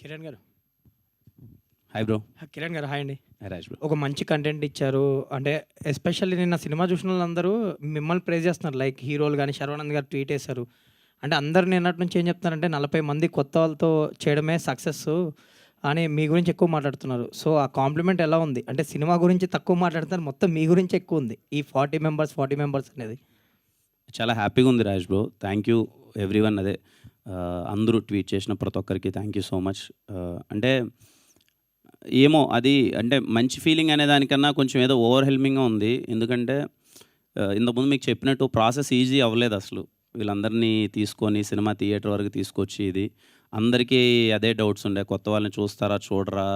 కిరణ్ గారు. Hi bro. Kiran గారు hi అండి. Hi Raj bro. ఒక మంచి కంటెంట్ ఇచ్చారు. అంటే ఎస్పెషల్లీ నిన్న సినిమా చూసిన వాళ్ళందరూ మిమ్మల్ని ప్రైజ్ చేస్తున్నారు. లైక్ హీరోలు గాని, శర్వానంద్ గారు ట్వీట్ చేశారు. అంటే అందరూ నిన్నటి నుంచి ఏం చెప్తున్నారంటే 40 మంది కొత్త వాళ్ళతో చేయడమే సక్సెస్సు అని మీ గురించి ఎక్కువ మాట్లాడుతున్నారు. సో, ఆ కాంప్లిమెంట్ ఎలా ఉంది? అంటే సినిమా గురించి తక్కువ మాట్లాడుతున్నారు. మొత్తం మీ గురించి ఎక్కువ ఉంది. ఈ 40 మెంబర్స్ అనేది. చాలా హ్యాపీగా ఉంది Raj bro. Thank you everyone. అదే అందరూ ట్వీట్ చేసిన ప్రతి ఒక్కరికి థ్యాంక్ యూ సో మచ్. అంటే ఏమో అది అంటే మంచి ఫీలింగ్ అనే దానికన్నా కొంచెం ఏదో ఓవర్‌వెల్మింగ్‌గా ఉంది. ఎందుకంటే ఇంతకుముందు మీకు చెప్పినట్టు ప్రాసెస్ ఈజీ అవ్వలేదు అసలు. వీళ్ళందరినీ తీసుకొని సినిమా థియేటర్ వరకు తీసుకొచ్చి ఇది అందరికీ అదే డౌట్స్ ఉండే. కొత్త వాళ్ళని చూస్తారా చూడరా?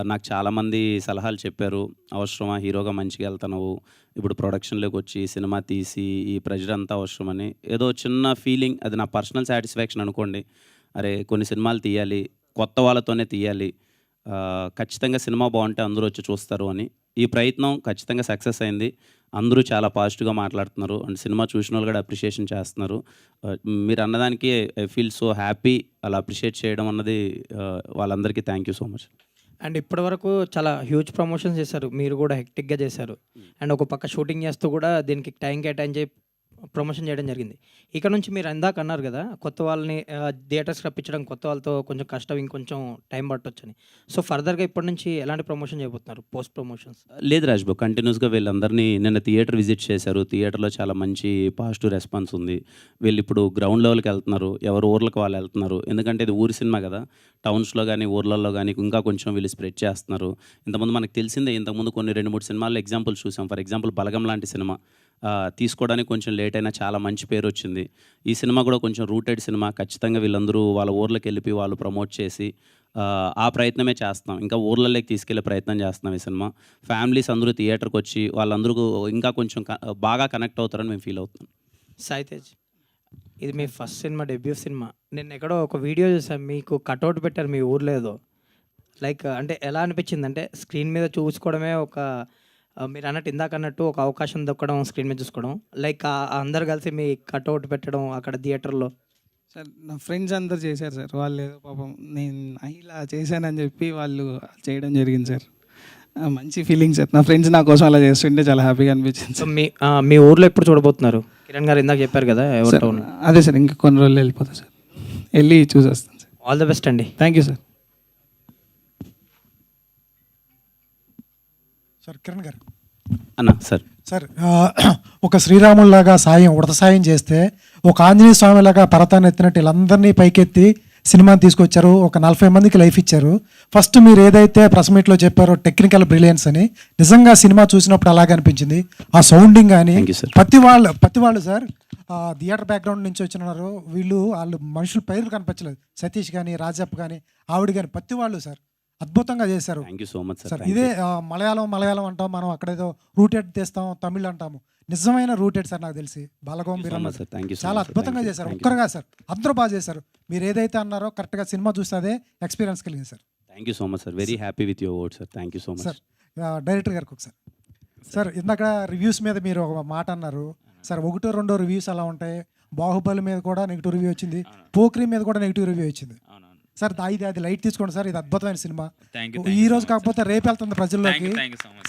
నాకు చాలామంది సలహాలు చెప్పారు. అవసరమా హీరోగా మంచిగా వెళ్తున్నావు, ఇప్పుడు ప్రొడక్షన్లోకి వచ్చి సినిమా తీసి ఈ ప్రెషర్ అంతా అవసరమని ఏదో చిన్న ఫీలింగ్. అది నా పర్సనల్ సాటిస్ఫాక్షన్ అనుకోండి. అరే కొన్ని సినిమాలు తీయాలి, కొత్త వాళ్ళతోనే తీయాలి, ఖచ్చితంగా సినిమా బాగుంటే అందరూ వచ్చి చూస్తారు అని. ఈ ప్రయత్నం ఖచ్చితంగా సక్సెస్ అయింది. అందరూ చాలా పాజిటివ్గా మాట్లాడుతున్నారు అండ్ సినిమా చూసిన వాళ్ళు కూడా అప్రిషియేషన్ చేస్తున్నారు. మీరు అన్నదానికి ఐ ఫీల్ సో హ్యాపీ. అలా అప్రిషియేట్ చేయడం అన్నది వాళ్ళందరికీ thank you so much. And ఇప్పటివరకు చాలా హ్యూజ్ ప్రమోషన్స్ చేశారు. మీరు కూడా హెక్టిక్‌గా చేశారు. అండ్ ఒక పక్క షూటింగ్ చేస్తూ కూడా దీనికి టైం కేటాయించి ప్రమోషన్ చేయడం జరిగింది. ఇక నుంచి మీరు ఇందాక అన్నారు కదా, కొత్త వాళ్ళని థియేటర్స్‌కి రప్పించడం, కొత్త వాళ్ళతో కొంచెం కష్టం, ఇంకొంచెం టైం పట్టొచ్చని. సో, ఫర్దర్‌గా ఇప్పటి నుంచి ఎలాంటి ప్రమోషన్ చేయబోతున్నారు? Post promotions. లేదు రాజ్ బ్రో, కంటిన్యూస్గా వీళ్ళందరినీ నిన్న థియేటర్ విజిట్ చేశారు. థియేటర్లో చాలా మంచి పాజిటివ్ రెస్పాన్స్ ఉంది. వీళ్ళు ఇప్పుడు గ్రౌండ్ లెవెల్కి వెళ్తున్నారు. ఎవరు ఊర్లకు వాళ్ళు వెళ్తున్నారు. ఎందుకంటే ఇది ఊరి సినిమా కదా, టౌన్స్లో కానీ ఊర్లలో కానీ ఇంకా కొంచెం వీళ్ళు స్ప్రెడ్ చేస్తున్నారు. ఇంతకుముందు మనకు తెలిసిందే, ఇంతకుముందు కొన్ని 2-3 సినిమాల్లో ఎగ్జాంపుల్స్ చూసాం. ఫర్ ఎగ్జాంపుల్ బలగం లాంటి సినిమా తీసుకోవడానికి కొంచెం లేట్ అయినా చాలా మంచి పేరు వచ్చింది. ఈ సినిమా కూడా కొంచెం రూటెడ్ సినిమా. ఖచ్చితంగా వీళ్ళందరూ వాళ్ళ ఊర్లోకి వెళ్ళి వాళ్ళు ప్రమోట్ చేసి ఆ ప్రయత్నమే చేస్తున్నాం. ఇంకా ఊర్లలోకి తీసుకెళ్లే ప్రయత్నం చేస్తున్నాం. ఈ సినిమా ఫ్యామిలీస్ అందరూ థియేటర్కి వచ్చి వాళ్ళందరూ ఇంకా కొంచెం బాగా కనెక్ట్ అవుతారని మేము ఫీల్ అవుతున్నాం. సాయి తేజ్, ఇది మీ ఫస్ట్ సినిమా, డెబ్యూ సినిమా. నేను ఎక్కడో ఒక వీడియో చూసాను, మీకు కటౌట్ పెట్టారు మీ ఊర్లో ఏదో. లైక్ అంటే ఎలా అనిపించింది? అంటే స్క్రీన్ మీద చూసుకోవడమే ఒక మీరు అన్నట్టు ఇందాక అన్నట్టు ఒక అవకాశం దొక్కడం, స్క్రీన్ మీద చూసుకోవడం, లైక్ అందరు కలిసి మీ కటౌట్ పెట్టడం అక్కడ థియేటర్లో. సార్ నా ఫ్రెండ్స్ అందరు చేశారు సార్. వాళ్ళు ఏదో పాపం నేను ఇలా చేశానని చెప్పి వాళ్ళు చేయడం జరిగింది సార్. మంచి ఫీలింగ్ సార్. నా ఫ్రెండ్స్ నా కోసం అలా చేస్తుంటే చాలా హ్యాపీగా అనిపించింది సో సార్. మీ ఊర్లో ఎప్పుడు చూడబోతున్నారు? కిరణ్ గారు ఇందాక చెప్పారు కదా ఎవరితో. అదే సార్, ఇంకా కొన్ని రోజులు వెళ్ళిపోతా సార్, వెళ్ళి చూసేస్తాను సార్. ఆల్ ద బెస్ట్ అండి. Thank you sir. Sir Kiran గారు. అన్న సార్. సార్ ఒక శ్రీరాముల్లాగా సాయం, ఉడత సాయం చేస్తే ఒక ఆంజనేయ స్వామిలాగా పర్వతాన్ని ఎత్తినట్టు వీళ్ళందరినీ పైకెత్తి సినిమాని తీసుకొచ్చారు. ఒక 40 మందికి లైఫ్ ఇచ్చారు. ఫస్ట్ మీరు ఏదైతే ప్రెస్ మీట్లో చెప్పారో టెక్నికల్ బ్రిలియన్స్ అని, నిజంగా సినిమా చూసినప్పుడు అలాగే అనిపించింది. ఆ సౌండింగ్ కానీ ప్రతి వాళ్ళు సార్ థియేటర్ బ్యాక్గ్రౌండ్ నుంచి వచ్చినారు. వాళ్ళు మనుషుల పేర్లు కనిపించలేదు. సతీష్ కానీ, రాజప్ప కానీ, ఆవిడ కానీ ప్రతి వాళ్ళు సార్ అద్భుతంగా చేశారు. Thank you so much sir. ఇదే మలయాళం అంటాం మనం, అక్కడేదో రూటెడ్ తెస్తాం, తమిళ్ అంటాము. నిజమైన రూటెడ్ సార్ నాకు తెలిసి బాలగోం చాలా అద్భుతంగా చేశారు. ఒక్కరుగా సార్ అందరూ బాగా చేశారు. మీరు ఏదైతే అన్నారో కరెక్ట్గా సినిమా చూస్తే అదే ఎక్స్పీరియన్స్ కలిగింది sir. Thank you so much sir. Very happy with your word sir. Thank you so much sir. Director గారికి ఒకసారి సార్, ఇందాక రివ్యూస్ మీద మీరు ఒక మాట అన్నారు సార్. 1-2 రివ్యూస్ అలా ఉంటాయి. బాహుబలి మీద కూడా నెగిటివ్ రివ్యూ వచ్చింది, పోక్రీ మీద కూడా నెగిటివ్ రివ్యూ వచ్చింది సార్. అది లైట్ తీసుకోండి సార్, ఇది అద్భుతమైన సినిమా. ఈ రోజు కాకపోతే రేపు వెళ్తుంది ప్రజల్లోకి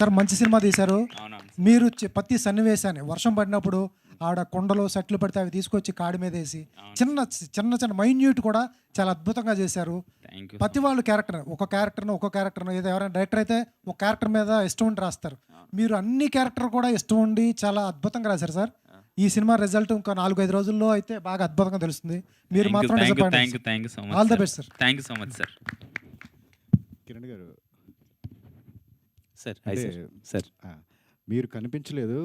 సార్. మంచి సినిమా తీశారు మీరు. ప్రతి సన్నివేశాన్ని వర్షం పడినప్పుడు ఆవిడ కొండలు సెట్లు పడితే అవి తీసుకొచ్చి కాడి మీద వేసి చిన్న మైన్యూట్ కూడా చాలా అద్భుతంగా చేశారు. ప్రతి వాళ్ళు ఒక్కొక్క క్యారెక్టర్ను ఏదో ఎవరైనా డైరెక్టర్ అయితే ఒక క్యారెక్టర్ మీద ఇష్టం ఉండి రాస్తారు. మీరు అన్ని క్యారెక్టర్ కూడా ఇష్టం ఉండి చాలా అద్భుతంగా రాశారు సార్. ఈ సినిమా రిజల్ట్ ఇంకా 4-5 రోజుల్లో అయితే బాగా అద్భుతంగా తెలుస్తుంది. మీరు మాత్రం all the best sir. Thank you so much sir. Kiran గారు సార్. సార్ మీరు కనిపించలేదు,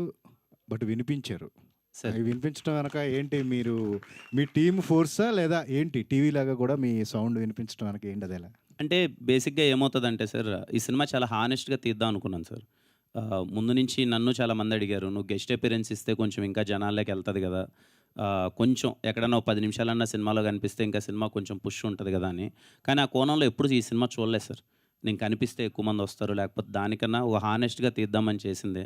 బట్ వినిపించారు సార్. వినిపించడం వెనక ఏంటి? మీరు మీ టీమ్ ఫోర్సా లేదా ఏంటి? టీవీ లాగా కూడా మీ సౌండ్ వినిపించడం వెనక ఏంటి? అది ఎలా అంటే బేసిక్గా ఏమవుతుందంటే సార్, ఈ సినిమా చాలా హానెస్ట్గా తీద్దాం అనుకున్నాను సార్. ముందు నుంచి నన్ను చాలామంది అడిగారు, నువ్వు గెస్ట్ అపిరెన్స్ ఇస్తే కొంచెం ఇంకా జనాల్లోకి వెళ్తుంది కదా, కొంచెం ఎక్కడన్నా 10 నిమిషాలన్నా సినిమాలో కనిపిస్తే ఇంకా సినిమా కొంచెం పుష్ ఉంటుంది కదా అని. కానీ ఆ కోణంలో ఎప్పుడు ఈ సినిమా చూడలేదు సార్. నేను కనిపిస్తే ఎక్కువ మంది వస్తారు, లేకపోతే దానికన్నా ఒక హానెస్ట్గా తీద్దామని చేసిందే.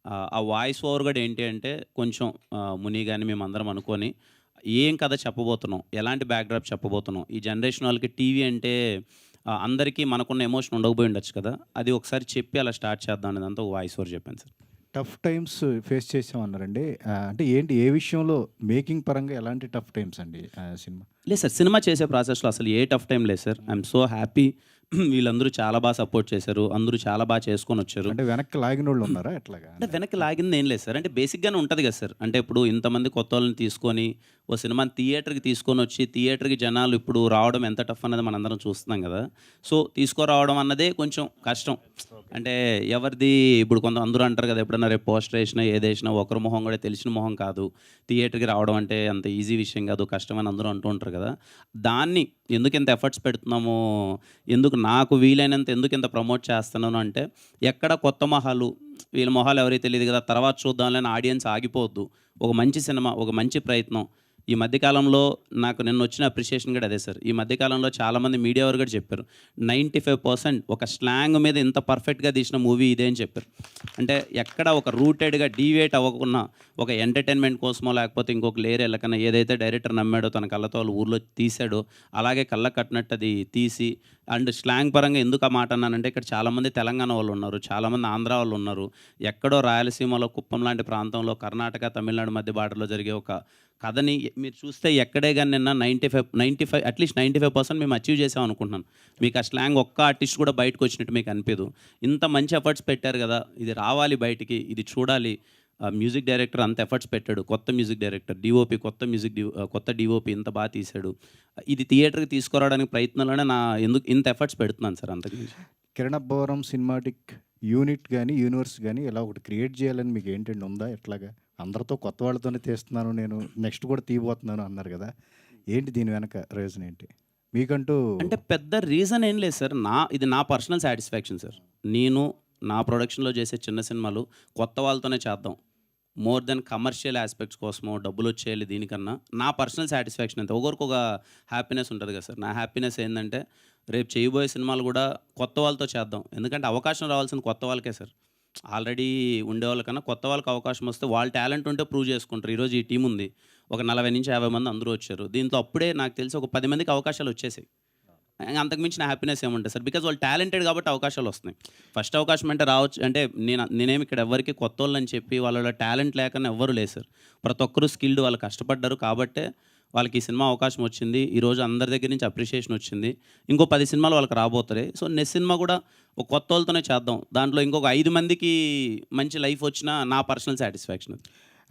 ఆ వాయిస్ ఓవర్ కూడా ఏంటి అంటే కొంచెం ముని కానీ మేమందరం అనుకొని ఏం కథ చెప్పబోతున్నాం, ఎలాంటి బ్యాక్డ్రాప్ చెప్పబోతున్నాం, ఈ జనరేషన్ వాళ్ళకి టీవీ అంటే అందరికీ మనకున్న ఎమోషన్ ఉండకపోయి ఉండొచ్చు కదా, అది ఒకసారి చెప్పి అలా స్టార్ట్ చేద్దాం అనేది అంతా వాయిస్ ఓవర్ చెప్పాను సార్. టఫ్ టైమ్స్ ఫేస్ చేసామన్నారండి. అంటే ఏంటి, ఏ విషయంలో మేకింగ్ పరంగా ఎలాంటి టఫ్ టైమ్స్ అండి సినిమా? లేదు సార్, సినిమా చేసే ప్రాసెస్లో అసలు ఏ టఫ్ టైం లేదు సార్. I'm so happy. వీళ్ళందరూ చాలా బాగా సపోర్ట్ చేశారు, అందరూ చాలా బాగా చేసుకొని వచ్చారు. అంటే వెనక్కి లాగిన వాళ్ళు ఉన్నారా ఎట్లాగా? అంటే వెనక్కి లాగింది ఏం లేదు సార్. అంటే బేసిక్గానే ఉంటుంది కదా సార్. అంటే ఇప్పుడు ఇంతమంది కొత్త వాళ్ళని తీసుకొని ఓ సినిమాని థియేటర్కి తీసుకొని వచ్చి థియేటర్కి జనాలు ఇప్పుడు రావడం ఎంత టఫ్ అన్నది మనందరం చూస్తున్నాం కదా. సో తీసుకురావడం అన్నదే కొంచెం కష్టం. అంటే ఎవరిది ఇప్పుడు కొంత అందరూ అంటారు కదా, ఎప్పుడన్నా రేపు పోస్టర్ వేసినా ఏది వేసినా ఒకరి మొహం కూడా తెలిసిన మొహం కాదు, థియేటర్కి రావడం అంటే అంత ఈజీ విషయం కాదు, కష్టమని అందరూ అంటూ ఉంటారు కదా. దాన్ని ఎందుకు ఇంత ఎఫర్ట్స్ పెడుతున్నామో, ఎందుకు నాకు వీలైనంత ఎందుకు ఇంత ప్రమోట్ చేస్తున్నాను అంటే, ఎక్కడ కొత్త మొహాలు, వీళ్ళ మొహాలు ఎవరైతే తెలియదు కదా, తర్వాత చూద్దాంలేని ఆడియన్స్ ఆగిపోవద్దు. ఒక మంచి సినిమా, ఒక మంచి ప్రయత్నం. ఈ మధ్యకాలంలో నాకు నిన్న వచ్చిన అప్రిషియేషన్ కూడా అదే సార్. ఈ మధ్యకాలంలో చాలామంది మీడియా వారు కూడా చెప్పారు, 95% ఒక స్లాంగ్ మీద ఇంత పర్ఫెక్ట్గా తీసిన మూవీ ఇదే అని చెప్పారు. అంటే ఎక్కడ ఒక రూటెడ్గా డీవేట్ అవ్వకుండా ఒక ఎంటర్టైన్మెంట్ కోసమో లేకపోతే ఇంకొక లేయర్ వెళ్ళకన్నా ఏదైతే డైరెక్టర్ నమ్మాడో తన కళ్ళతో వాళ్ళ ఊర్లో తీసాడో అలాగే కళ్ళ కట్టినట్టు అది తీసి, అండ్ స్లాంగ్ పరంగా ఎందుకు ఆ మాట అన్నానంటే, ఇక్కడ చాలామంది తెలంగాణ వాళ్ళు ఉన్నారు, చాలామంది ఆంధ్ర వాళ్ళు ఉన్నారు, ఎక్కడో రాయలసీమలో కుప్పం లాంటి ప్రాంతంలో కర్ణాటక తమిళనాడు మధ్య బార్డర్లో జరిగే ఒక కథని మీరు చూస్తే ఎక్కడే కానీ నిన్న 95 అట్లీస్ట్ 95% మేము అచీవ్ చేసాం అనుకుంటున్నాను. మీకు ఆ స్లాంగ్ ఒక్క ఆర్టిస్ట్ కూడా బయటకు వచ్చినట్టు మీకు అనిపించదు. ఇంత మంచి ఎఫర్ట్స్ పెట్టారు కదా, ఇది రావాలి బయటికి, ఇది చూడాలి. మ్యూజిక్ డైరెక్టర్ అంత ఎఫర్ట్స్ పెట్టాడు, కొత్త మ్యూజిక్ డైరెక్టర్, డిఓపి కొత్త డిఓపి ఇంత బాగా తీశాడు. ఇది థియేటర్కి తీసుకురావడానికి ప్రయత్నంలోనే ఎందుకు ఇంత ఎఫర్ట్స్ పెడుతున్నాను సార్. అంతకు కిరణ్ అబ్బవరం సినిమాటిక్ యూనిట్ కానీ యూనివర్స్ కానీ ఇలా ఒకటి క్రియేట్ చేయాలని మీకు ఏంటండి ఉందా? ఎట్లాగా అందరితో కొత్త వాళ్ళతోనే తీస్తున్నాను, నేను నెక్స్ట్ కూడా తీయబోతున్నాను అన్నారు కదా, ఏంటి దీని వెనక రీజన్ ఏంటి మీకంటూ? అంటే పెద్ద రీజన్ ఏం లేదు సార్. ఇది నా పర్సనల్ సాటిస్ఫాక్షన్ సార్. నేను నా ప్రొడక్షన్లో చేసే చిన్న సినిమాలు కొత్త వాళ్ళతోనే చేద్దాం, మోర్ దెన్ కమర్షియల్ ఆస్పెక్ట్స్ కోసమో డబ్బులు వచ్చేయాలి దీనికన్నా నా పర్సనల్ సాటిస్ఫాక్షన్ అంతే. ఒకరికి ఒక హ్యాపీనెస్ ఉంటుంది కదా సార్. నా హ్యాపీనెస్ ఏంటంటే రేపు చేయబోయే సినిమాలు కూడా కొత్త వాళ్ళతో చేద్దాం. ఎందుకంటే అవకాశం రావాల్సిన కొత్త వాళ్ళకే సార్. ఆల్రెడీ ఉండేవాళ్ళకన్నా కొత్త వాళ్ళకి అవకాశం వస్తే వాళ్ళ టాలెంట్ ఉంటే ప్రూవ్ చేసుకుంటారు. ఈరోజు ఈ టీం ఉంది, ఒక 40 నుంచి 50 మంది అందరూ వచ్చారు. దీంతో అప్పుడే నాకు తెలిసి ఒక 10 మందికి అవకాశాలు వచ్చేసాయి. అంతకుమించిన హ్యాపీనెస్ ఏముంటుంది సార్, బికాజ్ వాళ్ళు టాలెంటెడ్ కాబట్టి అవకాశాలు వస్తున్నాయి. ఫస్ట్ అవకాశం అంటే రావచ్చు అంటే నేనేమి ఇక్కడ ఎవరికి కొత్త వాళ్ళని చెప్పి వాళ్ళ టాలెంట్ లేకనే ఎవ్వరు లేదు సార్. ప్రతి ఒక్కరూ స్కిల్డ్, వాళ్ళు కష్టపడ్డారు కాబట్టే వాళ్ళకి ఈ సినిమా అవకాశం వచ్చింది. ఈరోజు అందరి దగ్గర నుంచి అప్రిషియేషన్ వచ్చింది. ఇంకో 10 సినిమాలు వాళ్ళకి రాబోతాయి. సో నెక్స్ట్ సినిమా కూడా ఒక కొత్త వాళ్ళతోనే చేద్దాం, దాంట్లో ఇంకొక 5 మందికి మంచి లైఫ్ వచ్చినా నా పర్సనల్ సాటిస్ఫాక్షన్.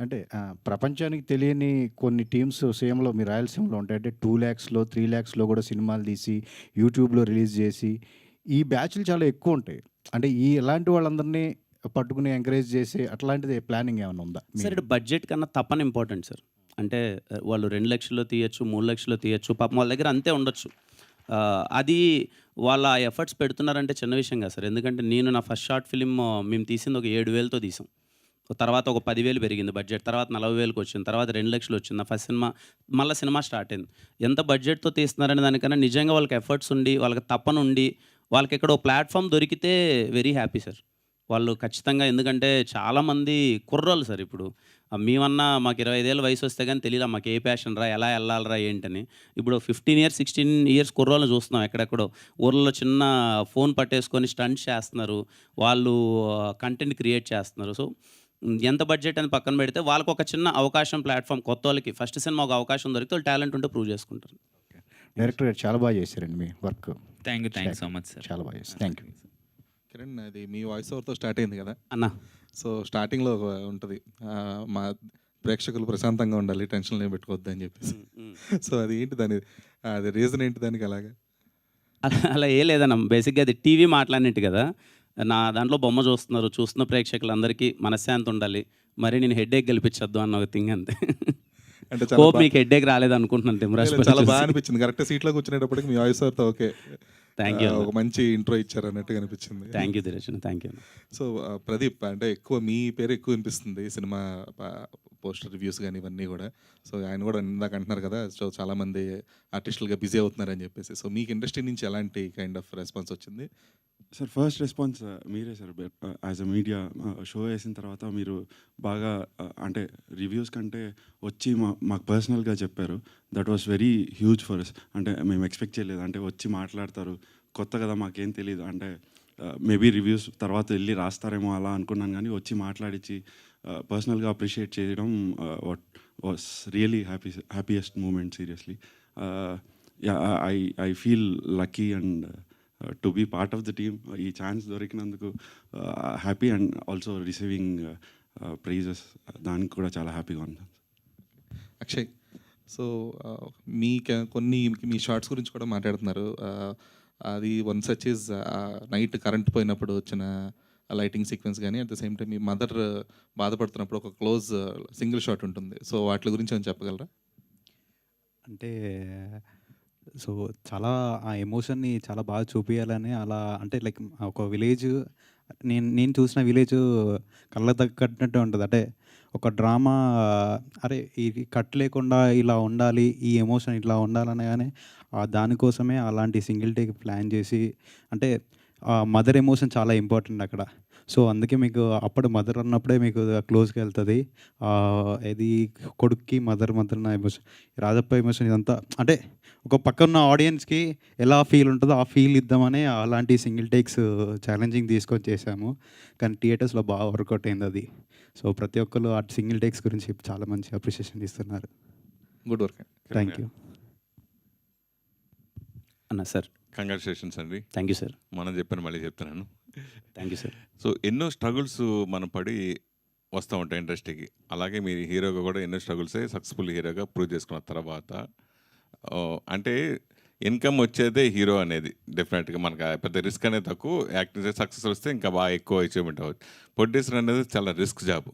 అంటే ప్రపంచానికి తెలియని కొన్ని టీమ్స్ సేమ్లో మీ రాయలసీమలో ఉంటాయి. అంటే 2 lakhsలో 3 lakhsలో కూడా సినిమాలు తీసి యూట్యూబ్లో రిలీజ్ చేసి ఈ బ్యాచ్లు చాలా ఎక్కువ ఉంటాయి. అంటే ఇలాంటి వాళ్ళందరినీ పట్టుకుని ఎంకరేజ్ చేసి అట్లాంటిది ప్లానింగ్ ఏమైనా ఉందా సార్? ఇటు బడ్జెట్ కన్నా తప్పని ఇంపార్టెంట్ సార్. అంటే వాళ్ళు 2 లక్షల్లో తీయచ్చు, 3 లక్షల్లో తీయచ్చు, పాపం వాళ్ళ దగ్గర అంతే ఉండొచ్చు. అది వాళ్ళ ఎఫర్ట్స్ పెడుతున్నారంటే చిన్న విషయం కాదు సార్. ఎందుకంటే నేను నా ఫస్ట్ షార్ట్ ఫిలిం మేము తీసింది ఒక 7,000తో తీసాం. తర్వాత ఒక 10,000 పెరిగింది బడ్జెట్, తర్వాత 40,000కి వచ్చింది, తర్వాత 2 లక్షలు వచ్చింది. నా ఫస్ట్ సినిమా మళ్ళీ సినిమా స్టార్ట్ అయింది. ఎంత బడ్జెట్తో తీస్తున్నారనే దానికన్నా నిజంగా వాళ్ళకి ఎఫర్ట్స్ ఉండి, వాళ్ళకి తప్పనుండి, వాళ్ళకి ఇక్కడ ప్లాట్ఫామ్ దొరికితే వెరీ హ్యాపీ సార్. వాళ్ళు ఖచ్చితంగా, ఎందుకంటే చాలామంది కుర్రోళ్ళు సార్. ఇప్పుడు మేమన్నా మాకు 25 ఏళ్ళ వయసు వస్తే కానీ తెలియదు మాకు ఏ ప్యాషన్ రా, ఎలా వెళ్ళాలరా ఏంటని. ఇప్పుడు 15 years 16 years కుర్రోళ్ళని చూస్తున్నాం ఎక్కడెక్కడో ఊర్లలో చిన్న ఫోన్ పట్టేసుకొని స్టంట్స్ చేస్తున్నారు, వాళ్ళు కంటెంట్ క్రియేట్ చేస్తున్నారు. సో ఎంత బడ్జెట్ అని పక్కన పెడితే వాళ్ళకు ఒక చిన్న అవకాశం, ప్లాట్ఫామ్, కొత్త వాళ్ళకి ఫస్ట్ సినిమా ఒక అవకాశం దొరికితే వాళ్ళు టాలెంట్ ఉంటే ప్రూవ్ చేసుకుంటారు. డైరెక్టర్ గారు చాలా బాగా చేశారండి మీ work. Thank you so much sir. చాలా బాగా చేశారు. Thank you. కిరణ్, అది మీ వాయిస్ ఓవర్తో స్టార్ట్ అయింది కదా అన్న. సో స్టార్టింగ్లో ఉంటుంది, మా ప్రేక్షకులు ప్రశాంతంగా ఉండాలి, టెన్షన్లు ఏం పెట్టుకోవద్దు అని చెప్పేసి. సో అది ఏంటి దాని, అది రీజన్ ఏంటి దానికి అలాగా? అలా ఏ లేదన్న, బేసిక్గా అది టీవీ మాట్లాడినట్టు కదా. నా దాంట్లో బొమ్మ చూస్తున్న ప్రేక్షకులందరికీ మనశ్శాంతి ఉండాలి, మరి నేను హెడ్ఏక్ గెలిపించొద్దు అన్న ఒక థింగ్ అంతే. అంటే హోప్ మీకు హెడ్ఏక్ రాలేదు అనుకుంటున్నాను తిమ్మరాజ్. చాలా బాగా అనిపించింది, కరెక్ట్ సీట్లో కూర్చునేటప్పటికి మీ వాయిస్ ఓవర్తో ఓకే, థ్యాంక్ యూ, ఒక మంచి ఇంట్రో ఇచ్చారు అన్నట్టుగా అనిపించింది. Thank you Dinesh, thank you. So Pradeep, అంటే ఎక్కువ మీ పేరు ఎక్కువ వినిపిస్తుంది సినిమా పోస్టర్ రివ్యూస్ కానీ ఇవన్నీ కూడా. సో ఆయన కూడా ఇందాక అంటున్నారు కదా, సో చాలామంది ఆర్టిస్టులుగా బిజీ అవుతున్నారని చెప్పేసి. సో మీకు ఇండస్ట్రీ నుంచి ఎలాంటి కైండ్ ఆఫ్ రెస్పాన్స్ వచ్చింది? సార్ ఫస్ట్ రెస్పాన్స్ మీరే sir as a media show వేసిన తర్వాత మీరు బాగా అంటే రివ్యూస్ కంటే వచ్చి మాకు పర్సనల్గా చెప్పారు. That was very huge for us. అంటే మేము ఎక్స్పెక్ట్ చేయలేదు. అంటే వచ్చి మాట్లాడతారు, కొత్త కదా మాకేం తెలియదు. అంటే మేబీ రివ్యూస్ తర్వాత వెళ్ళి రాస్తారేమో అలా అనుకున్నాను, కానీ వచ్చి మాట్లాడించి పర్సనల్గా అప్రిషియేట్ చేయడం what was really happiest moment seriously. I feel lucky and to be part of the team. ఈ ఛాన్స్ దొరికినందుకు happy and also receiving prizes, దానికి కూడా చాలా హ్యాపీగా ఉంది. అక్షయ్, సో కొన్ని మీ షార్ట్స్ గురించి కూడా మాట్లాడుతున్నారు. అది one such is night current పోయినప్పుడు వచ్చిన లైటింగ్ సీక్వెన్స్ కానీ, అట్ ద సేమ్ టైం మీ మదర్ బాధపడుతున్నప్పుడు ఒక క్లోజ్ సింగిల్ షాట్ ఉంటుంది. సో వాటి గురించి ఏమైనా చెప్పగలరా? అంటే సో చాలా ఆ ఎమోషన్ని చాలా బాగా చూపియాలని అలా, అంటే లైక్ ఒక విలేజ్, నేను చూసిన విలేజ్ కళ్ళ తగ్గట్టు ఉంటుంది. అంటే ఒక డ్రామా, అరే ఇది కట్ లేకుండా ఇలా ఉండాలి, ఈ ఎమోషన్ ఇట్లా ఉండాలనే కానీ దానికోసమే అలాంటి సింగిల్ టేక్ ప్లాన్ చేసి, అంటే మదర్ ఎమోషన్ చాలా ఇంపార్టెంట్ అక్కడ. సో అందుకే మీకు అప్పుడు మదర్ అన్నప్పుడే మీకు క్లోజ్గా వెళ్తుంది. ఇది కొడుక్కి మదర్ నా ఎమోషన్, రాజప్ప ఎమోషన్, ఇదంతా అంటే ఒక పక్కన ఆడియన్స్కి ఎలా ఫీల్ ఉంటుందో ఆ ఫీల్ ఇద్దామని అలాంటి సింగిల్ టేక్స్ ఛాలెంజింగ్ తీసుకొని చేశాము. కానీ థియేటర్స్లో బాగా వర్కౌట్ అయింది అది. సో ప్రతి ఒక్కరు ఆ సింగిల్ టేక్స్ గురించి చాలా మంచి అప్రిషియేషన్ ఇస్తున్నారు. Good work. థ్యాంక్ యూ అన్న సార్. కంగ్రాచులేషన్స్ అండి. Thank you sir. మనం చెప్పాను, మళ్ళీ చెప్తున్నాను. Thank you sir. సో ఎన్నో స్ట్రగుల్స్ మనం పడి వస్తూ ఉంటాయి ఇండస్ట్రీకి. అలాగే మీరు హీరోగా కూడా ఎన్నో స్ట్రగుల్సే సక్సెస్ఫుల్ హీరోగా ప్రూవ్ చేసుకున్న తర్వాత అంటే ఇన్కమ్ వచ్చేదే హీరో అనేది డెఫినెట్గా మనకు పెద్ద రిస్క్ అనేది తక్కువ. యాక్టింగ్ సక్సెస్ వస్తే ఇంకా బాగా ఎక్కువ అచీవ్మెంట్ అవ్వచ్చు. ప్రొడ్యూసర్ అనేది చాలా రిస్క్ జాబ్.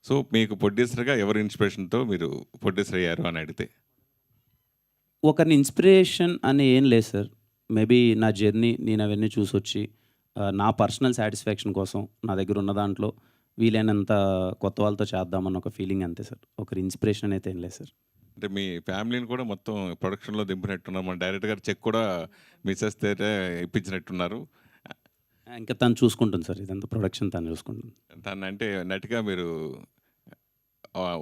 సో మీకు ప్రొడ్యూసర్గా ఎవరి ఇన్స్పిరేషన్తో మీరు ప్రొడ్యూసర్ అయ్యారు అని అడిగితే? ఒకరిని ఇన్స్పిరేషన్ అని ఏం లేదు సార్. మేబీ నా జర్నీ, నేను అవన్నీ చూసి వచ్చి నా పర్సనల్ సాటిస్ఫాక్షన్ కోసం నా దగ్గర ఉన్న దాంట్లో వీలైనంత కొత్త వాళ్ళతో చేద్దామన్న ఒక ఫీలింగ్ అంతే సార్. ఒకరి ఇన్స్పిరేషన్ అయితే ఏం లేదు సార్. అంటే మీ ఫ్యామిలీని కూడా మొత్తం ప్రొడక్షన్లో దింపినట్టున్నారు. మన డైరెక్టర్ గారు చెక్ కూడా మిస్సెస్ తేటే ఇప్పించినట్టున్నారు. ఇంకా తను చూసుకుంటుంది సార్, ఇదంతా ప్రొడక్షన్ తను చూసుకుంటుంది. తను అంటే నటిగా మీరు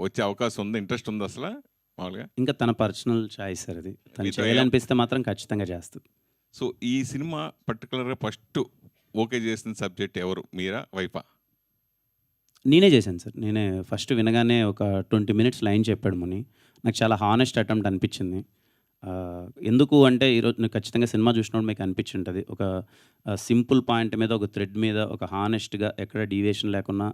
వచ్చే అవకాశం ఉంది, ఇంట్రెస్ట్ ఉంది అసలు మామూలుగా? ఇంకా తన పర్సనల్ చాయిస్ సార్ అది. తను మీతో చేయాలనిపిస్తే మాత్రం ఖచ్చితంగా చేస్తుంది. సో ఈ సినిమా పర్టికులర్గా ఫస్ట్ ఓకే చేసిన సబ్జెక్ట్ ఎవరు, మీరా వైఫా? నేనే చేశాను సార్. నేనే ఫస్ట్ వినగానే ఒక 20 minutes లైన్ చెప్పాడు ముని. నాకు చాలా హానెస్ట్ అటెంప్ట్ అనిపించింది. ఎందుకు అంటే ఈరోజు నాకు ఖచ్చితంగా సినిమా చూసినప్పుడు మీకు అనిపించి ఉంటుంది, ఒక సింపుల్ పాయింట్ మీద, ఒక థ్రెడ్ మీద ఒక హానెస్ట్గా ఎక్కడ డీవియేషన్ లేకుండా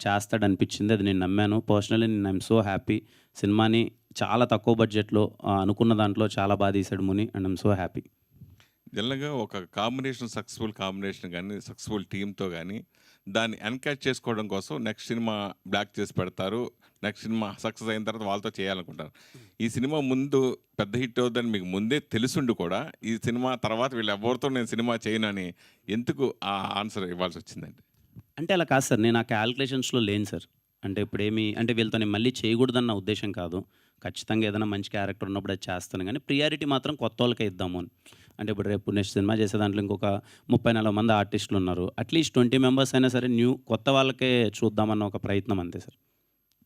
చేస్తాడు అనిపించింది. అది నేను నమ్మాను. పర్సనలీ నేను ఐఎమ్ సో హ్యాపీ. సినిమాని చాలా తక్కువ బడ్జెట్లో అనుకున్న దాంట్లో చాలా బాగా తీశాడు ముని, అండ్ ఐఎమ్ సో హ్యాపీ. జనరల్గా ఒక కాంబినేషన్, సక్సెస్ఫుల్ కాంబినేషన్ కానీ, సక్సెస్ఫుల్ టీంతో కానీ దాన్ని ఎన్కరేజ్ చేసుకోవడం కోసం నెక్స్ట్ సినిమా బ్లాక్ చేసి పెడతారు. నెక్స్ట్ సినిమా సక్సెస్ అయిన తర్వాత వాళ్ళతో చేయాలనుకుంటారు. ఈ సినిమా ముందు పెద్ద హిట్ అవుతుందని మీకు ముందే తెలుసుండి కూడా ఈ సినిమా తర్వాత వీళ్ళు ఎవరితో నేను సినిమా చేయను అని ఎందుకు ఆ ఆన్సర్ ఇవ్వాల్సి వచ్చిందండి? అంటే అలా కాదు సార్, నేను ఆ క్యాల్కులేషన్స్లో లేను సార్. అంటే ఇప్పుడేమి అంటే వీళ్ళతో నేను మళ్ళీ చేయకూడదన్న ఉద్దేశం కాదు. ఖచ్చితంగా ఏదైనా మంచి క్యారెక్టర్ ఉన్నప్పుడు అది చేస్తాను, కానీ ప్రియారిటీ మాత్రం కొత్త వాళ్ళకే ఇద్దాము అని. అంటే ఇప్పుడు రేపు నెక్స్ట్ సినిమా చేసే దాంట్లో ఇంకొక 30-40 మంది ఆర్టిస్టులు ఉన్నారు. అట్లీస్ట్ 20 members అయినా సరే కొత్త వాళ్ళకే చూద్దామన్న ఒక ప్రయత్నం అంతే సార్.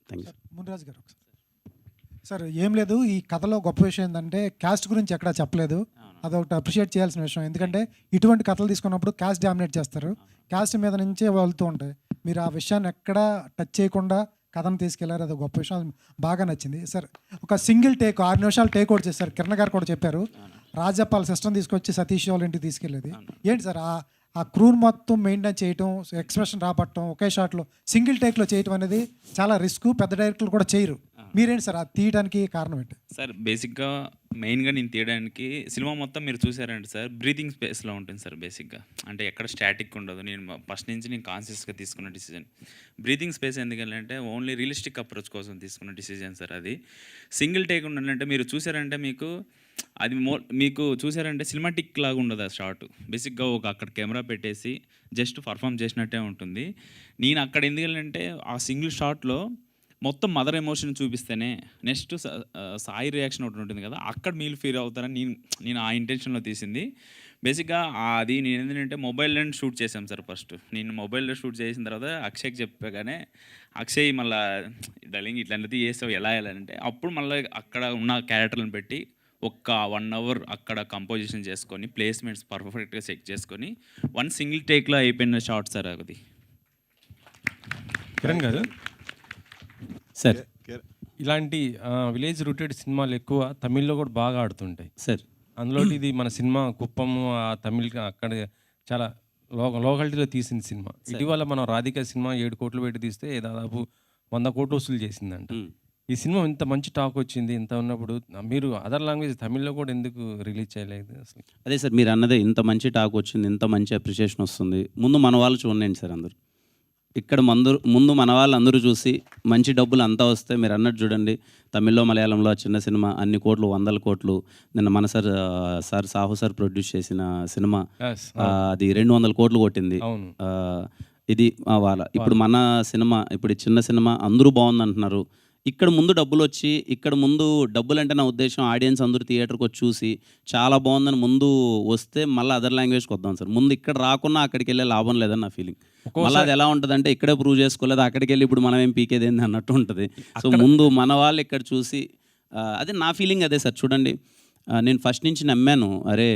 Thank you. మునిరాజు గారు ఒకసారి. సార్ ఏం లేదు, ఈ కథలో గొప్ప విషయం ఏంటంటే క్యాస్ట్ గురించి ఎక్కడా చెప్పలేదు. అదొకటి అప్రిషియేట్ చేయాల్సిన విషయం. ఎందుకంటే ఇటువంటి కథలు తీసుకున్నప్పుడు క్యాస్ట్ డామినేట్ చేస్తారు, క్యాస్ట్ మీద నుంచే వెళ్తూ ఉంటాయి. మీరు ఆ విషయాన్ని ఎక్కడా టచ్ చేయకుండా కథను తీసుకెళ్లారు, అది గొప్ప విషయం, బాగా నచ్చింది. సార్ ఒక సింగిల్ టేక్ 6 నిమిషాలు టేక్ అవుట్ చేశారు. కిరణ్ గారు కూడా చెప్పారు, రాజప్పాల సిస్టమ్ తీసుకొచ్చి సతీష్ వాళ్ళ ఇంటికి తీసుకెళ్ళేది. ఏంటి సార్ ఆ క్రూన్ మొత్తం మెయింటైన్ చేయటం, ఎక్స్ప్రెషన్ రాబట్టడం, ఒకే షాట్లో సింగిల్ టేక్లో చేయటం అనేది చాలా రిస్క్. పెద్ద డైరెక్టర్లు కూడా చేయరు. మీరేంటి సార్ అది తీయడానికి కారణం ఏంటి? సార్ బేసిక్గా మెయిన్గా నేను తీయడానికి సినిమా మొత్తం మీరు చూసారంటే సార్ బ్రీతింగ్ స్పేస్లో ఉంటుంది సార్. బేసిక్గా అంటే ఎక్కడ స్టాటిక్ ఉండదు. నేను ఫస్ట్ నుంచి నేను కాన్షియస్గా తీసుకున్న డిసిజన్. బ్రీతింగ్ స్పేస్ ఎందుకంటే ఓన్లీ రియలిస్టిక్ అప్రోచ్ కోసం తీసుకున్న డిసిజన్ సార్. అది సింగిల్ టేక్ ఉండాలంటే మీరు చూసారంటే అది మీకు చూసారంటే సినిమాటిక్ లాగా ఉండదు ఆ షాట్. బేసిక్గా అక్కడ కెమెరా పెట్టేసి జస్ట్ పర్ఫామ్ చేసినట్టే ఉంటుంది. నేను అక్కడ ఎందుకంటే ఆ సింగిల్ షాట్లో మొత్తం మదర్ ఎమోషన్ చూపిస్తేనే నెక్స్ట్ సాయి రియాక్షన్ ఒకటి ఉంటుంది కదా, అక్కడ మీరు ఫీల్ అవుతారని నేను ఆ ఇంటెన్షన్లో తీసింది. బేసిక్గా అది నేను ఏంటంటే మొబైల్లో షూట్ చేశాం సార్. ఫస్ట్ నేను మొబైల్లో షూట్ చేసిన తర్వాత అక్షయ్కి చెప్పగానే అక్షయ్ మళ్ళీ డలింగ్ ఇట్లాంటిది చేసావు ఎలా అంటే, అప్పుడు మళ్ళీ అక్కడ ఉన్న క్యారెక్టర్లను పెట్టి ఒక్క 1 hour అక్కడ కంపోజిషన్ చేసుకొని ప్లేస్మెంట్స్ పర్ఫెక్ట్గా సెట్ చేసుకొని సింగిల్ టేక్లో అయిపోయిన షార్ట్ సార్ అది. కిరణ్ గారు, సార్ ఇలాంటి విలేజ్ రూటెడ్ సినిమాలు ఎక్కువ తమిళ్లో కూడా బాగా ఆడుతుంటాయి సార్. అందులో ఇది మన సినిమా కుప్పము ఆ తమిళ్ అక్కడ చాలా లోకాలిటీలో తీసిన సినిమా. ఇటీవల మనం రాధిక సినిమా 7 కోట్లు పెట్టి తీస్తే దాదాపు 100 కోట్లు వసూలు చేసిందంట. ఈ సినిమా ఇంత మంచి టాక్ వచ్చింది, ఇంత ఉన్నప్పుడు మీరు అదర్ లాంగ్వేజ్ తమిళ్లో కూడా ఎందుకు రిలీజ్ చేయలేదు అసలు? అదే సార్, మీరు అన్నదే, ఇంత మంచి టాక్ వచ్చింది, ఇంత మంచి అప్రిషియేషన్ వస్తుంది, ముందు మన వాళ్ళు చూడండి సార్. అందరూ ఇక్కడ ముందు మన వాళ్ళు అందరూ చూసి మంచి డబ్బులు అంతా వస్తే మీరు అన్నట్టు చూడండి, తమిళ్లో మలయాళంలో చిన్న సినిమా అన్ని కోట్లు, 100 కోట్లు. నిన్న మన సార్ సాహు సార్ ప్రొడ్యూస్ చేసిన సినిమా అది 200 కోట్లు కొట్టింది. ఇది వాళ్ళ ఇప్పుడు మన సినిమా, ఇప్పుడు చిన్న సినిమా అందరూ బాగుంది అంటున్నారు. ఇక్కడ ముందు డబ్బులు వచ్చి, ఇక్కడ ముందు డబ్బులు అంటే నా ఉద్దేశం ఆడియన్స్ అందరూ థియేటర్కి వచ్చి చూసి చాలా బాగుందని ముందు వస్తే మళ్ళీ అదర్ లాంగ్వేజ్కి వద్దాం సార్. ముందు ఇక్కడ రాకున్నా అక్కడికి వెళ్ళే లాభం లేదని నా ఫీలింగ్. మళ్ళీ అది ఎలా ఉంటుంది అంటే ఇక్కడే ప్రూవ్ చేసుకోలేదు, అక్కడికి వెళ్ళి ఇప్పుడు మనం ఏం పీకేది ఏంది అన్నట్టు ఉంటుంది. సో ముందు మన వాళ్ళు ఇక్కడ చూసి, అదే నా ఫీలింగ్ అదే సార్. చూడండి, నేను ఫస్ట్ నుంచి నమ్మాను, అరే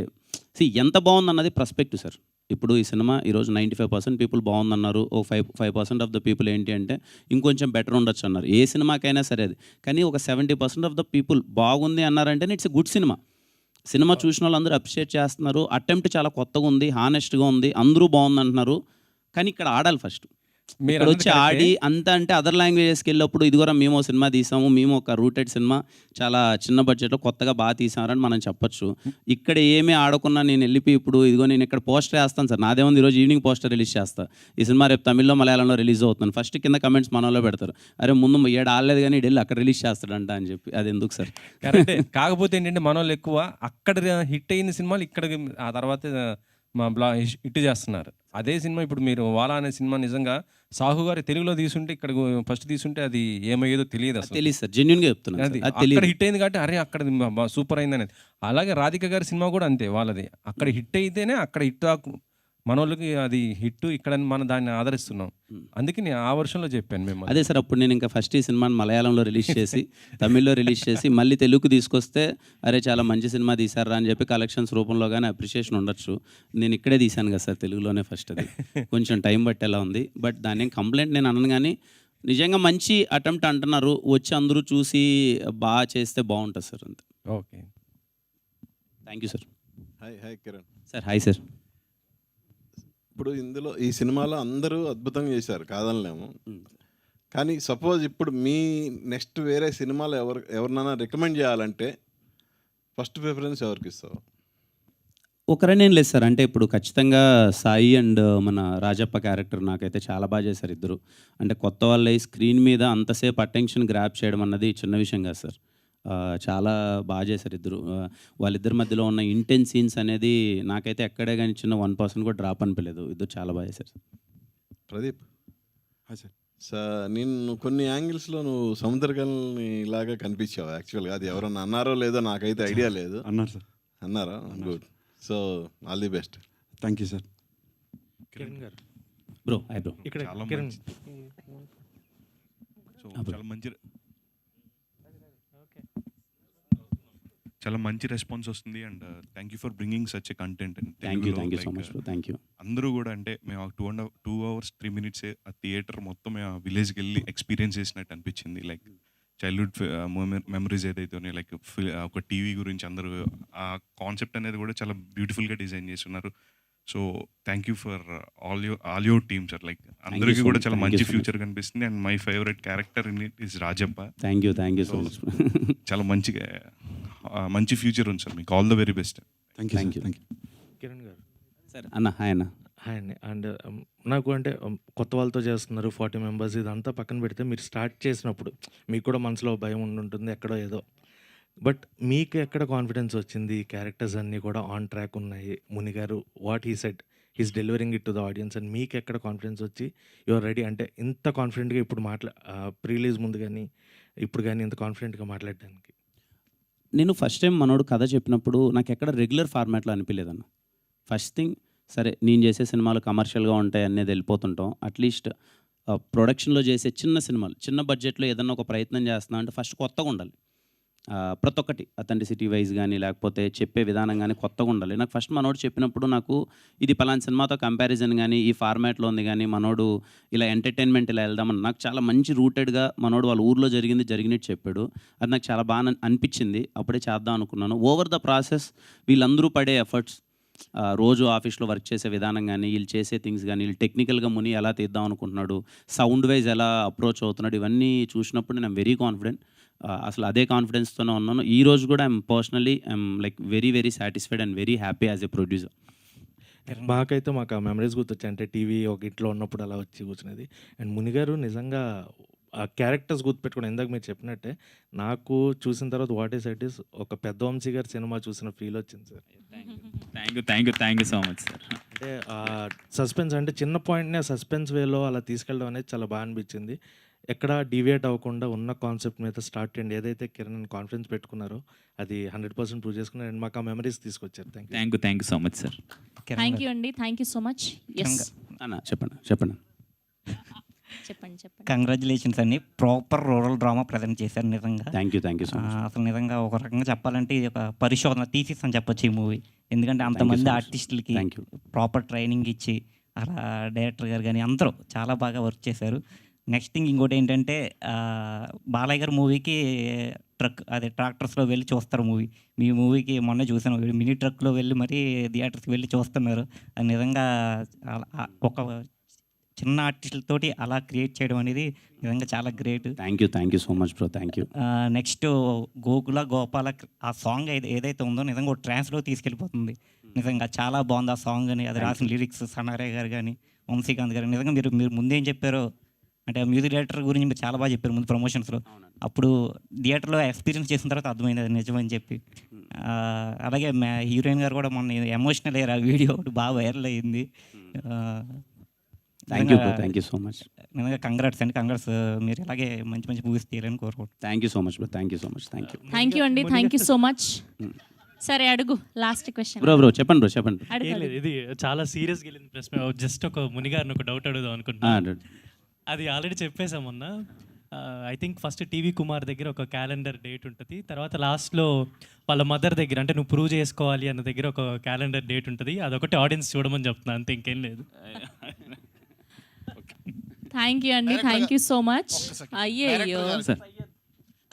ఎంత బాగుంది అన్నది పర్స్పెక్టివ్ సార్. ఇప్పుడు ఈ సినిమా ఈరోజు 95% పీపుల్ బాగుందన్నారు, ఓ 5% ఆఫ్ ద పీపుల్ ఏంటి అంటే ఇంకొంచెం బెటర్ ఉండొచ్చు అన్నారు. ఏ సినిమాకైనా సరే అది. కానీ ఒక 70% ఆఫ్ ద పీపుల్ బాగుంది అన్నారంటే it's a good cinema. Cinema చూసిన వాళ్ళు అందరూ అప్రిషియేట్ చేస్తున్నారు, అటెంప్ట్ చాలా కొత్తగా ఉంది, హానెస్ట్గా ఉంది, అందరూ బాగుంది అంటున్నారు. కానీ ఇక్కడ ఆడాలి ఫస్ట్. ఇక్కడ వచ్చి ఆడి అంత అంటే అదర్ లాంగ్వేజెస్కి వెళ్ళినప్పుడు ఇదిగోరా మేము సినిమా తీసాము, మేము ఒక రూటెడ్ సినిమా చాలా చిన్న బడ్జెట్లో కొత్తగా బాగా తీసామని మనం చెప్పొచ్చు. ఇక్కడ ఏమీ ఆడకున్నా నేను వెళ్ళిపోయి ఇప్పుడు ఇదిగో నేను ఇక్కడ పోస్టర్ వేస్తాను సార్, నాదేముంది ఈరోజు ఈవినింగ్ పోస్టర్ రిలీజ్ చేస్తాను, ఈ సినిమా రేపు తమిళ్లో మలయాళంలో రిలీజ్ అవుతుంది. ఫస్ట్ కింద కమెంట్స్ మనలో పెడతారు, అరే ముందు 7 ఆడలేదు కానీ వెళ్ళి అక్కడ రిలీజ్ చేస్తాడంట అని చెప్పి. అది ఎందుకు సార్? కరెక్టే. కాకపోతే ఏంటంటే మన వాళ్ళు ఎక్కువ అక్కడ హిట్ అయిన సినిమాలు ఇక్కడ ఆ తర్వాత హిట్ చేస్తున్నారు. అదే సినిమా ఇప్పుడు మీరు వాలా అనే సినిమా నిజంగా సాహు గారి తెలుగులో తీసుంటే, ఇక్కడ ఫస్ట్ తీసుంటే అది ఏమయ్యేదో తెలియదు అసలు. తెలియదు సార్, జెన్యున్గా చెప్తున్నాను. అది అక్కడ హిట్ అయింది కాబట్టి అరే అక్కడ సూపర్ అయింది అనేది. అలాగే రాధిక గారి సినిమా కూడా అంతే, వాళ్ళది అక్కడ హిట్ అయితేనే అక్కడ హిట్ మన వాళ్ళకి అది హిట్, ఇక్కడ మనం దాన్ని ఆదరిస్తున్నాం. అందుకే నేను ఆ వర్షంలో చెప్పాను మేము. అదే సార్, అప్పుడు నేను ఇంకా ఫస్ట్ ఈ సినిమాని మలయాళంలో రిలీజ్ చేసి తమిళ్లో రిలీజ్ చేసి మళ్ళీ తెలుగుకు తీసుకొస్తే అరే చాలా మంచి సినిమా తీశారా అని చెప్పి కలెక్షన్స్ రూపంలో కానీ అప్రిషియేషన్ ఉండొచ్చు. నేను ఇక్కడే తీశాను కదా సార్, తెలుగులోనే ఫస్ట్. అది కొంచెం టైం బట్టేలా ఉంది, బట్ దాని ఏం కంప్లైంట్ నేను అన్నాను. కానీ నిజంగా మంచి అటెంప్ట్ అంటున్నారు, వచ్చి అందరూ చూసి బాగా చేస్తే బాగుంటుంది సార్. అంతే. Okay, thank you sir. Hi Kiran sir. Hi sir. ఇప్పుడు ఇందులో ఈ సినిమాలో అందరూ అద్భుతంగా చేశారు, కాదనలేము. కానీ సపోజ్ ఇప్పుడు మీ నెక్స్ట్ వేరే సినిమాలు ఎవరినైనా రికమెండ్ చేయాలంటే ఫస్ట్ ప్రిఫరెన్స్ ఎవరికి ఇస్తావు? ఒకరనే లేదు సార్, అంటే ఇప్పుడు ఖచ్చితంగా సాయి అండ్ మన రాజప్ప క్యారెక్టర్ నాకైతే చాలా బాగా చేశారు ఇద్దరు. అంటే కొత్త వాళ్ళ స్క్రీన్ మీద అంతసేపు అటెన్షన్ గ్రాప్ చేయడం అన్నది చిన్న విషయం కాదు సార్. చాలా బాగా చేశారు ఇద్దరు. వాళ్ళిద్దరి మధ్యలో ఉన్న ఇంటెన్స్ సీన్స్ అనేది నాకైతే ఎక్కడే కానీ చిన్న 1% కూడా డ్రాప్ అనిపించలేదు. ఇద్దరు చాలా బాగా చేశారు. ప్రదీప్, నేను కొన్ని యాంగిల్స్లో నువ్వు సముద్రకల్ని ఇలాగా కనిపించావు యాక్చువల్గా. అది ఎవరన్నా అన్నారో లేదో నాకైతే ఐడియా లేదు. అన్నారు సార్. అన్నారా? Good. So all the best. Thank you sir. Kiran గారు బ్రో. Hi bro. ఇక్కడ చాలా మంచి రెస్పాన్స్ వస్తుంది. And thank you for bringing such a content. Thank you so much bro. Thank you. అందరూ కూడా అంటే మేము 2 hours 3 minutes ఆ థియేటర్ మొత్తం మేము ఆ విలేజ్కి వెళ్ళి ఎక్స్పీరియన్స్ చేసినట్టు అనిపించింది. లైక్ చైల్డ్హుడ్ మెమరీస్ ఏదైతే లైక్ ఒక టీవీ గురించి అందరూ ఆ కాన్సెప్ట్ అనేది కూడా చాలా బ్యూటిఫుల్గా డిజైన్ చేస్తున్నారు. So thank you for all your team sir. Like అందరికీ కూడా చాలా మంచి ఫ్యూచర్ కనిపిస్తుంది. And my favourite character in it is Rajappa. Thank you so much. చాలా మంచి ఫ్యూచర్ ఉంది సార్. మీకు all the very best. Thank you. Kiran గారు సార్. అన్న హాయ్ అన్న. హాయ్ అండి. అండ్ నాకు అంటే కొత్త వాళ్ళతో చేస్తున్నారు, 40 members, ఇదంతా పక్కన పెడితే మీరు స్టార్ట్ చేసినప్పుడు మీకు కూడా మనసులో భయం ఉండుంటుంది ఎక్కడో ఏదో. బట్ మీకు ఎక్కడ కాన్ఫిడెన్స్ వచ్చింది? క్యారెక్టర్స్ అన్నీ కూడా ఆన్ ట్రాక్ ఉన్నాయి. ముని గారు what he said, he's delivering it to the audience and మీకు ఎక్కడ కాన్ఫిడెన్స్ వచ్చి యువర్ రెడీ అంటే ఇంత కాన్ఫిడెంట్గా ఇప్పుడు ప్రీ రిలీజ్ ముందు కానీ ఇప్పుడు కానీ ఇంత కాన్ఫిడెంట్గా మాట్లాడడానికి? నేను ఫస్ట్ టైం మనోడు కథ చెప్పినప్పుడు నాకు ఎక్కడ రెగ్యులర్ ఫార్మాట్లో అనిపించలేదన్న. ఫస్ట్ థింగ్ సరే నేను చేసే సినిమాలు కమర్షియల్గా ఉంటాయి అనేది వెళ్ళిపోతుంటాం. అట్లీస్ట్ ప్రొడక్షన్లో చేసే చిన్న సినిమాలు చిన్న బడ్జెట్లో ఏదన్నా ఒక ప్రయత్నం చేస్తున్నా అంటే ఫస్ట్ కొత్తగా ఉండాలి. ప్రతి ఒక్కటి అథెంటిసిటీ వైజ్ కానీ లేకపోతే చెప్పే విధానం కానీ కొత్తగా ఉండాలి. నాకు ఫస్ట్ మనోడు చెప్పినప్పుడు నాకు ఇది పలానా సినిమాతో కంపారిజన్ కానీ ఈ ఫార్మాట్లో ఉంది కానీ మనోడు ఇలా ఎంటర్టైన్మెంట్ ఇలా వెళ్దామని నాకు చాలా మంచి రూటెడ్గా మనోడు వాళ్ళ ఊర్లో జరిగినట్టు చెప్పాడు. అది నాకు చాలా బాగా అనిపించింది. అప్పుడే చేద్దాం అనుకున్నాను. ఓవర్ ద ప్రాసెస్ వీళ్ళందరూ పడే ఎఫర్ట్స్, రోజు ఆఫీస్లో వర్క్ చేసే విధానం కానీ వీళ్ళు చేసే థింగ్స్ కానీ వీళ్ళు టెక్నికల్గా ముని ఎలా తీద్దాం అనుకుంటున్నాడు, సౌండ్ వైజ్ ఎలా అప్రోచ్ అవుతున్నాడు, ఇవన్నీ చూసినప్పుడు నేను వెరీ కాన్ఫిడెంట్. అసలు అదే కాన్ఫిడెన్స్తోనే ఉన్నాను. ఈ రోజు కూడా I'm like very very satisfied and very happy as a producer. మాకైతే మాకు ఆ మెమరీస్ గుర్తొచ్చాయి. అంటే టీవీ ఒక ఇంట్లో ఉన్నప్పుడు అలా వచ్చి కూర్చునేది. అండ్ మునిగారు నిజంగా ఆ క్యారెక్టర్స్ గుర్తుపెట్టుకుని ఇందాక మీరు చెప్పినట్టే నాకు చూసిన తర్వాత వాట్ ఈస్ ఇట్ ఈస్ ఒక పెద్ద వంశీ గారి సినిమా చూసిన ఫీల్ వచ్చింది sir. Thank you so much sir. అంటే సస్పెన్స్ అంటే చిన్న పాయింట్ని సస్పెన్స్ వేలో అలా తీసుకెళ్ళడం అనేది చాలా బాగా అనిపించింది. ఎక్కడ డీవియేట్ అవ్వకుండా ఉన్న కాన్సెప్ట్ మీద స్టార్ట్ చేయండి. ఏదైతే కిరణ్ కాన్ఫిడెన్స్ పెట్టుకున్నారో అది 100% ప్రూవ్ చేసుకున్నారు. అండ్ మాకు ఆ మెమరీస్ తీసుకొచ్చారు. Thank you so much sir. Thank you అండి. Thank you so much. అన్న చెప్పండి. కంగ్రాచులేషన్స్ అండి. ప్రాపర్ రూరల్ డ్రామా ప్రజెంట్ చేశారు నిజంగా. Thank you so much. అసలు నిజంగా ఒక రకంగా చెప్పాలంటే ఇది ఒక పరిశోధన థీసిస్ అని చెప్పొచ్చు ఈ మూవీ. ఎందుకంటే అంతమంది ఆర్టిస్టులకి ప్రాపర్ ట్రైనింగ్ ఇచ్చి అలా డైరెక్టర్ గారు కానీ అందరూ చాలా బాగా వర్క్ చేశారు. నెక్స్ట్ థింగ్ ఇంకోటి ఏంటంటే బాలయ్య గారు మూవీకి ట్రాక్టర్స్లో వెళ్ళి చూస్తారు మూవీ. మీ మూవీకి మొన్న చూసాను, మినీ ట్రక్లో వెళ్ళి మరీ థియేటర్స్కి వెళ్ళి చూస్తున్నారు. అది నిజంగా ఒక చిన్న ఆర్టిస్టులతోటి అలా క్రియేట్ చేయడం అనేది నిజంగా చాలా great. Thank you so much bro. Thank you. Next Gokula Gopala ఆ సాంగ్ ఏదైతే ఉందో నిజంగా ఒక ట్రాన్స్లో తీసుకెళ్ళిపోతుంది. నిజంగా చాలా బాగుంది ఆ సాంగ్ అని, అది రాసిన లిరిక్స్ సనారే గారు కానీ వంశీకాంత్ గారు. నిజంగా మీరు ముందేం చెప్పారో అంటే మ్యూజిక్ డైరెక్టర్ గురించి మీరు చాలా బాగా చెప్పారు ముందు ప్రమోషన్స్లో. అప్పుడు థియేటర్లో ఎక్స్పీరియన్స్ చేసిన తర్వాత అర్థమైంది అది నిజమని చెప్పి. అలాగే హీరోయిన్ గారు కూడా మొన్న ఎమోషనల్ అయ్యారు. ఆ వీడియో బాగా వైరల్ అయ్యింది. థ్యాంక్ యూ సో మచ్. నిజంగా కంగ్రాట్స్ అండి. కంగ్రాట్స్. మీరు ఇలాగే మంచి మంచి మూవీస్ తీయాలని కోరుకుంటున్నాను. Thank you so much bro. Thank you thank you అండి. Thank you so much. సరే అడుగు లాస్ట్ క్వశ్చన్. బ్రో చెప్పండి. ఇది చాలా సీరియస్గా వెళ్ళింది ప్రశ్న. జస్ట్ ఒక మునిగారిని ఒక డౌట్ అడుగుదాం అనుకుంటున్నాను. అది ఆల్రెడీ చెప్పేసాం మొన్న. I think first TV Kumar దగ్గర ఒక క్యాలెండర్ డేట్ ఉంటుంది. తర్వాత లాస్ట్లో వాళ్ళ మదర్ దగ్గర అంటే నువ్వు ప్రూవ్ చేసుకోవాలి అన్న దగ్గర ఒక క్యాలెండర్ డేట్ ఉంటుంది. అదొకటి ఆడియన్స్ చూడమని చెప్తున్నాను, అంతే, ఇంకేం లేదు. థ్యాంక్ యూ అండి. Thank you so much. అయ్యో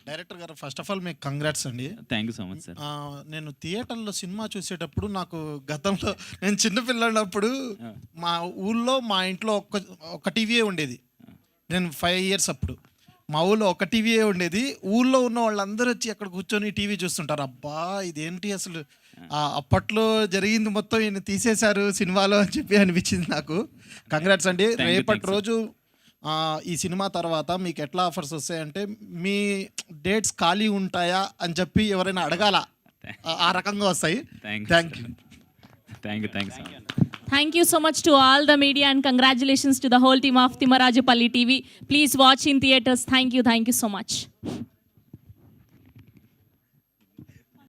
డైరెక్టర్ గారు ఫస్ట్ ఆఫ్ ఆల్ మీకు కంగ్రాట్స్ అండి. Thank you so much sir. నేను థియేటర్లో సినిమా చూసేటప్పుడు నాకు గతంలో నేను చిన్నపిల్లన్నప్పుడు మా ఊళ్ళో మా ఇంట్లో ఒక టీవీయే ఉండేది. నేను 5 years అప్పుడు మా ఊళ్ళో ఒక టీవీయే ఉండేది. ఊళ్ళో ఉన్న వాళ్ళందరూ వచ్చి అక్కడ కూర్చొని టీవీ చూస్తుంటారు. అబ్బా ఇదేంటి అసలు అప్పట్లో జరిగింది మొత్తం ఈయన తీసేశారు సినిమాలో అని చెప్పి అనిపించింది నాకు. కంగ్రాట్స్ అండి. రేపటి రోజు ఈ సినిమా తర్వాత మీకు ఎట్లా ఆఫర్స్ వస్తాయంటే మీ డేట్స్ ఖాళీ ఉంటాయా అని చెప్పి ఎవరైనా అడగాల, ఆ రకంగా వస్తాయి. Thank you. Thank you so much to all the media and congratulations to the whole team of Timarajupalli TV. Please watch in theaters. Thank you so much.